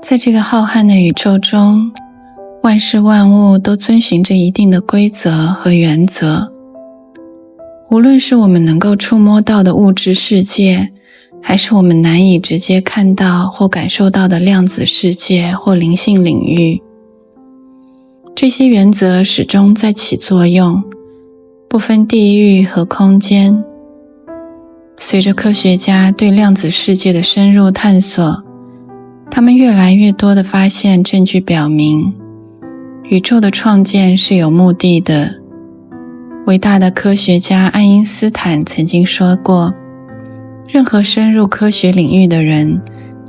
在这个浩瀚的宇宙中，万事万物都遵循着一定的规则和原则。无论是我们能够触摸到的物质世界，还是我们难以直接看到或感受到的量子世界或灵性领域，这些原则始终在起作用，不分地域和空间。随着科学家对量子世界的深入探索，他们越来越多地发现证据表明，宇宙的创建是有目的的。伟大的科学家爱因斯坦曾经说过，任何深入科学领域的人，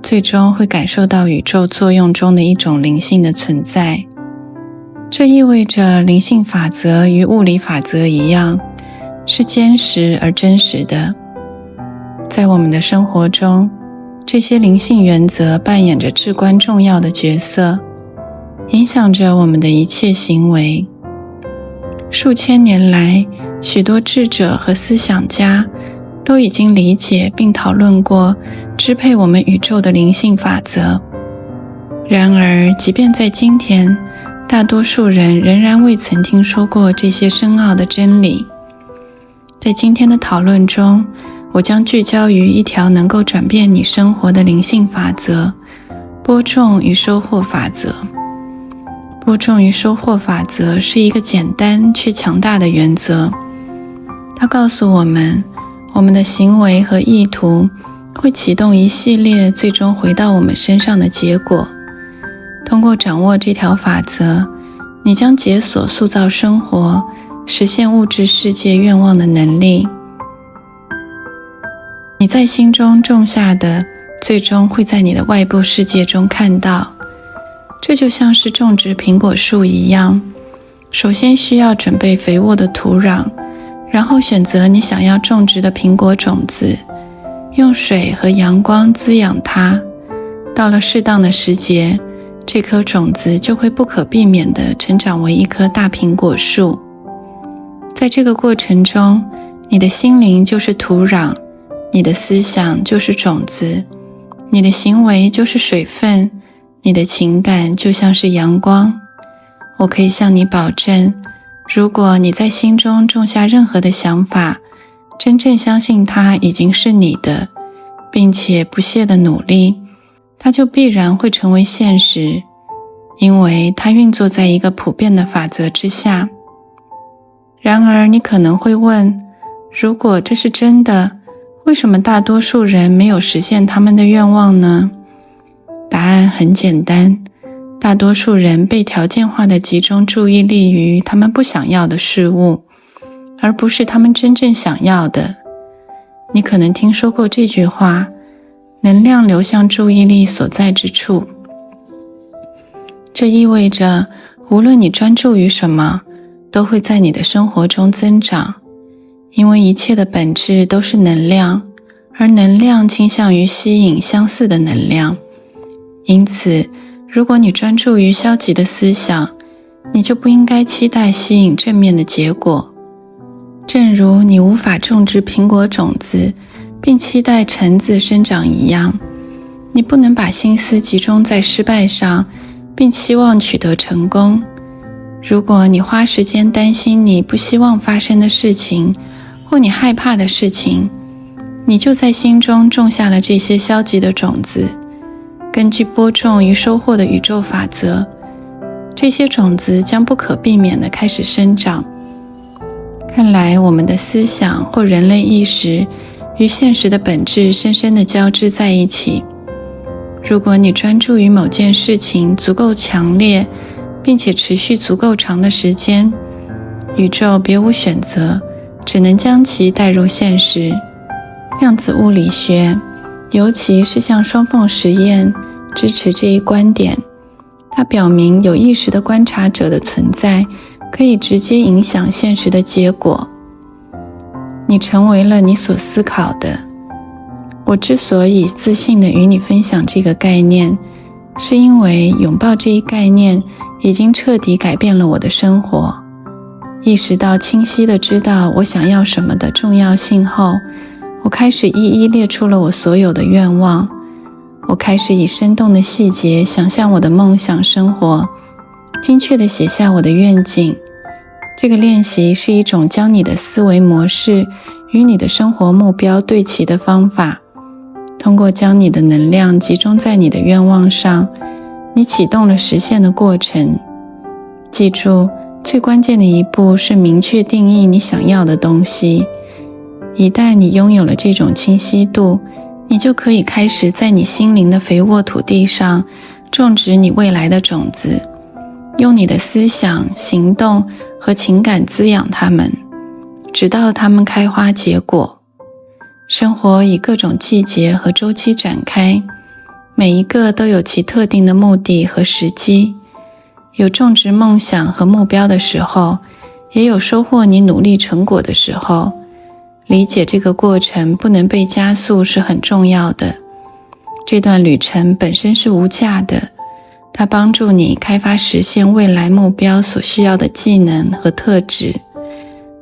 最终会感受到宇宙作用中的一种灵性的存在。这意味着灵性法则与物理法则一样，是坚实而真实的。在我们的生活中，这些灵性原则扮演着至关重要的角色，影响着我们的一切行为。数千年来，许多智者和思想家都已经理解并讨论过支配我们宇宙的灵性法则。然而，即便在今天，大多数人仍然未曾听说过这些深奥的真理。在今天的讨论中，我将聚焦于一条能够转变你生活的灵性法则——播种与收获法则。播种与收获法则是一个简单却强大的原则。它告诉我们，我们的行为和意图会启动一系列最终回到我们身上的结果。通过掌握这条法则，你将解锁塑造生活、实现物质世界愿望的能力。你在心中种下的，最终会在你的外部世界中看到。这就像是种植苹果树一样，首先需要准备肥沃的土壤，然后选择你想要种植的苹果种子，用水和阳光滋养它。到了适当的时节，这颗种子就会不可避免地成长为一棵大苹果树。在这个过程中，你的心灵就是土壤，你的思想就是种子，你的行为就是水分，你的情感就像是阳光。我可以向你保证，如果你在心中种下任何的想法，真正相信它已经是你的，并且不懈地努力，它就必然会成为现实，因为它运作在一个普遍的法则之下。然而，你可能会问，如果这是真的，为什么大多数人没有实现他们的愿望呢？答案很简单，大多数人被条件化地集中注意力于他们不想要的事物，而不是他们真正想要的。你可能听说过这句话，能量流向注意力所在之处。这意味着，无论你专注于什么，都会在你的生活中增长，因为一切的本质都是能量，而能量倾向于吸引相似的能量。因此，如果你专注于消极的思想，你就不应该期待吸引正面的结果。正如你无法种植苹果种子，并期待橙子生长一样，你不能把心思集中在失败上，并期望取得成功。如果你花时间担心你不希望发生的事情，或你害怕的事情，你就在心中种下了这些消极的种子。根据播种与收获的宇宙法则，这些种子将不可避免地开始生长。看来我们的思想或人类意识与现实的本质深深地交织在一起。如果你专注于某件事情足够强烈，并且持续足够长的时间，宇宙别无选择，只能将其带入现实。量子物理学，尤其是像双缝实验，支持这一观点。它表明有意识的观察者的存在可以直接影响现实的结果。你成为了你所思考的。我之所以自信地与你分享这个概念，是因为拥抱这一概念已经彻底改变了我的生活。意识到清晰地知道我想要什么的重要性后，我开始一一列出了我所有的愿望。我开始以生动的细节想象我的梦想生活，精确地写下我的愿景。这个练习是一种将你的思维模式与你的生活目标对齐的方法。通过将你的能量集中在你的愿望上，你启动了实现的过程。记住，最关键的一步是明确定义你想要的东西。一旦你拥有了这种清晰度，你就可以开始在你心灵的肥沃土地上种植你未来的种子，用你的思想、行动和情感滋养它们，直到它们开花结果。生活以各种季节和周期展开，每一个都有其特定的目的和时机。有种植梦想和目标的时候，也有收获你努力成果的时候。理解这个过程不能被加速是很重要的。这段旅程本身是无价的，它帮助你开发实现未来目标所需要的技能和特质。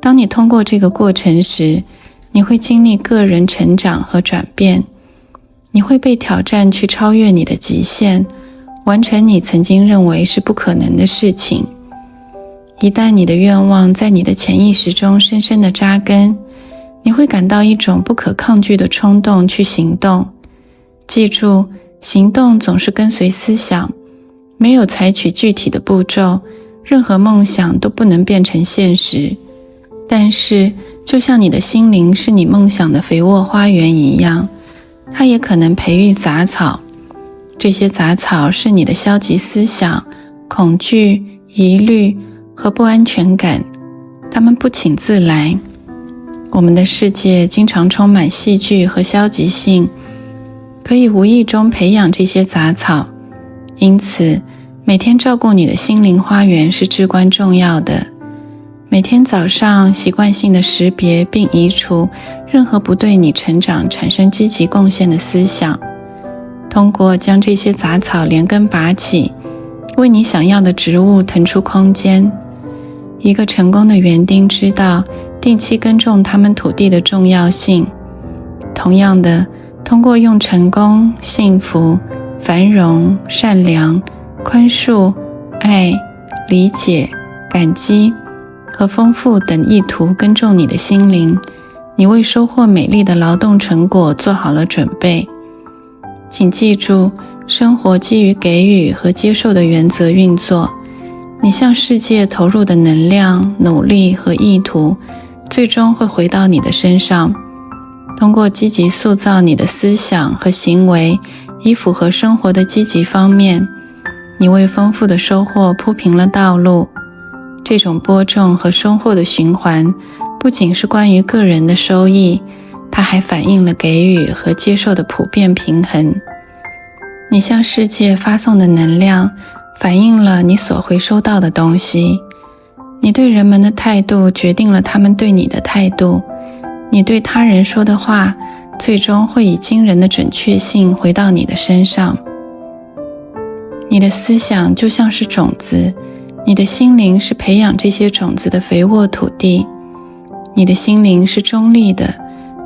当你通过这个过程时，你会经历个人成长和转变，你会被挑战去超越你的极限，完成你曾经认为是不可能的事情。一旦你的愿望在你的潜意识中深深地扎根，你会感到一种不可抗拒的冲动去行动。记住，行动总是跟随思想，没有采取具体的步骤，任何梦想都不能变成现实。但是，就像你的心灵是你梦想的肥沃花园一样，它也可能培育杂草。这些杂草是你的消极思想、恐惧、疑虑和不安全感，它们不请自来。我们的世界经常充满戏剧和消极性，可以无意中培养这些杂草。因此，每天照顾你的心灵花园是至关重要的。每天早上习惯性的识别并移除任何不对你成长产生积极贡献的思想，通过将这些杂草连根拔起，为你想要的植物腾出空间。一个成功的园丁知道定期耕种他们土地的重要性。同样的，通过用成功、幸福、繁荣、善良、宽恕、爱、理解、感激和丰富等意图耕种你的心灵，你为收获美丽的劳动成果做好了准备。请记住，生活基于给予和接受的原则运作。你向世界投入的能量、努力和意图，最终会回到你的身上。通过积极塑造你的思想和行为，以符合生活的积极方面，你为丰富的收获铺平了道路。这种播种和收获的循环，不仅是关于个人的收益，它还反映了给予和接受的普遍平衡。你向世界发送的能量，反映了你所回收到的东西。你对人们的态度决定了他们对你的态度。你对他人说的话，最终会以惊人的准确性回到你的身上。你的思想就像是种子，你的心灵是培养这些种子的肥沃土地。你的心灵是中立的，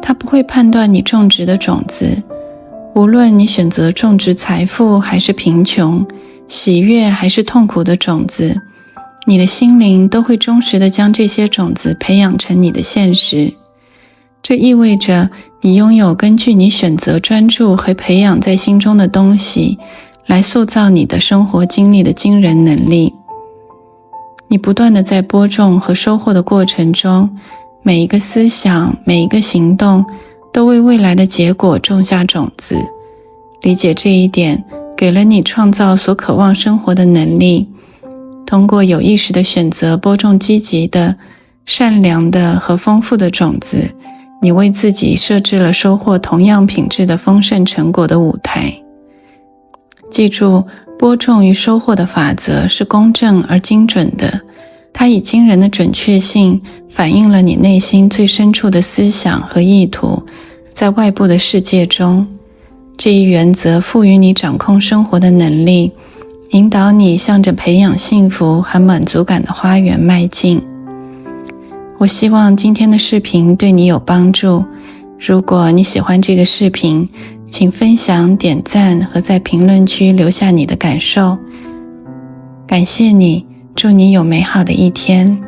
它不会判断你种植的种子。无论你选择种植财富还是贫穷，喜悦还是痛苦的种子，你的心灵都会忠实地将这些种子培养成你的现实。这意味着你拥有根据你选择专注和培养在心中的东西，来塑造你的生活经历的惊人能力。你不断地在播种和收获的过程中，每一个思想、每一个行动都为未来的结果种下种子。理解这一点，给了你创造所渴望生活的能力。通过有意识的选择播种积极的、善良的和丰富的种子，你为自己设置了收获同样品质的丰盛成果的舞台。记住，播种与收获的法则是公正而精准的，它以惊人的准确性反映了你内心最深处的思想和意图，在外部的世界中。这一原则赋予你掌控生活的能力，引导你向着培养幸福和满足感的花园迈进。我希望今天的视频对你有帮助。如果你喜欢这个视频，请请分享、点赞和在评论区留下你的感受。感谢你，祝你有美好的一天。